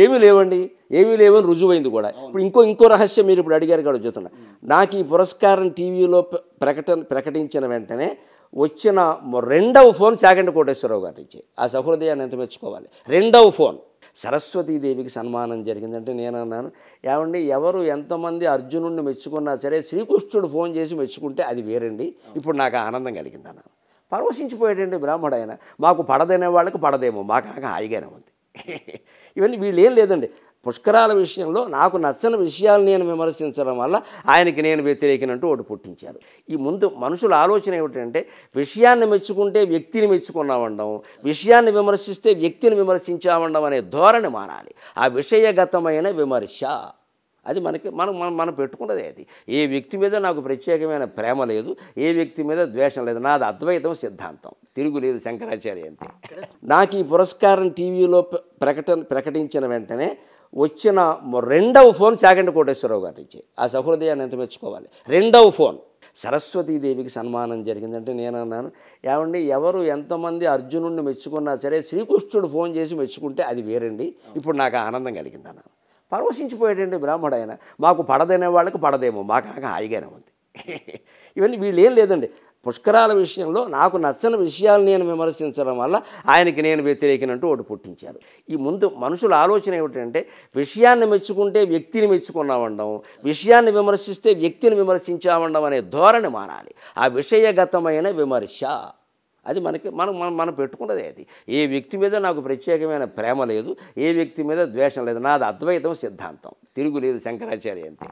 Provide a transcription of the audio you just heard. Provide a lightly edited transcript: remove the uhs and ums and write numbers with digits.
ఏమీ లేవండి, ఏమీ లేవని రుజువైంది కూడా. ఇప్పుడు ఇంకో రహస్యం మీరు ఇప్పుడు అడిగారు కూడా చెప్తున్నా. నాకు ఈ పురస్కారం టీవీలో ప్రకటించిన వెంటనే వచ్చిన రెండవ ఫోన్ చాగంటి కోటేశ్వరరావు గారి నుంచి. ఆ సహృదయాన్ని ఎంత మెచ్చుకోవాలి. రెండవ ఫోన్ సరస్వతీదేవికి సన్మానం జరిగిందంటే నేను అన్నాను, ఏమండి ఎవరు ఎంతమంది అర్జునుడిని మెచ్చుకున్నా సరే శ్రీకృష్ణుడు ఫోన్ చేసి మెచ్చుకుంటే అది వేరండి. ఇప్పుడు నాకు ఆనందం కలిగింది అన్నాను. పరవశించిపోయాడండి బ్రాహ్మడు ఆయన. మాకు పడదనే వాళ్ళకి పడదేమో, మాకు హాయిగానే ఉంది. ఇవన్నీ వీళ్ళు ఏం లేదండి. పుష్కరాల విషయంలో నాకు నచ్చని విషయాలు నేను విమర్శించడం వల్ల ఆయనకి నేను వ్యతిరేకినంటూ ఒకటి పుట్టించారు. ఈ ముందు మనుషుల ఆలోచన ఏమిటంటే విషయాన్ని మెచ్చుకుంటే వ్యక్తిని మెచ్చుకున్నామండం, విషయాన్ని విమర్శిస్తే వ్యక్తిని విమర్శించామండం అనే ధోరణి మారాలి. ఆ విషయగతమైన విమర్శ అది మనం పెట్టుకున్నదే. అది ఏ వ్యక్తి మీద నాకు ప్రత్యేకమైన ప్రేమ లేదు, ఏ వ్యక్తి మీద ద్వేషం లేదు. నాది అద్వైతం సిద్ధాంతం, తిరుగులేదు శంకరాచార్య అంతే. నాకు ఈ పురస్కారం టీవీలో ప్రకటించిన వెంటనే వచ్చిన రెండవ ఫోన్ చాగంటి కోటేశ్వరరావు గారి నుంచి. ఆ సహృదయాన్ని ఎంత మెచ్చుకోవాలి. రెండవ ఫోన్ సరస్వతీదేవికి సన్మానం జరిగిందంటే నేను అన్నాను, ఏమండి ఎవరు ఎంతమంది అర్జునుడిని మెచ్చుకున్నా సరే శ్రీకృష్ణుడు ఫోన్ చేసి మెచ్చుకుంటే అది వేరండి. ఇప్పుడు నాకు ఆనందం కలిగింది అన్నాను. పరవశించిపోయాడండి బ్రాహ్మడు ఆయన. మాకు పడదనే వాళ్ళకి పడదేమో, మాకు హాయిగానే ఉంది. ఇవన్నీ వీళ్ళు ఏం లేదండి. పుష్కరాల విషయంలో నాకు నచ్చని విషయాలు నేను విమర్శించడం వల్ల ఆయనకి నేను వ్యతిరేకినంటూ ఒకటి పుట్టించారు. ఈ ముందు మనుషుల ఆలోచన ఏమిటంటే విషయాన్ని మెచ్చుకుంటే వ్యక్తిని మెచ్చుకున్నామండం, విషయాన్ని విమర్శిస్తే వ్యక్తిని విమర్శించామండం అనే ధోరణి మారాలి. ఆ విషయగతమైన విమర్శ అది మనం పెట్టుకున్నదే. అది ఏ వ్యక్తి మీద నాకు ప్రత్యేకమైన ప్రేమ లేదు, ఏ వ్యక్తి మీద ద్వేషం లేదు. నాది అద్వైతం సిద్ధాంతం, తిరుగులేదు శంకరాచార్య అంతే.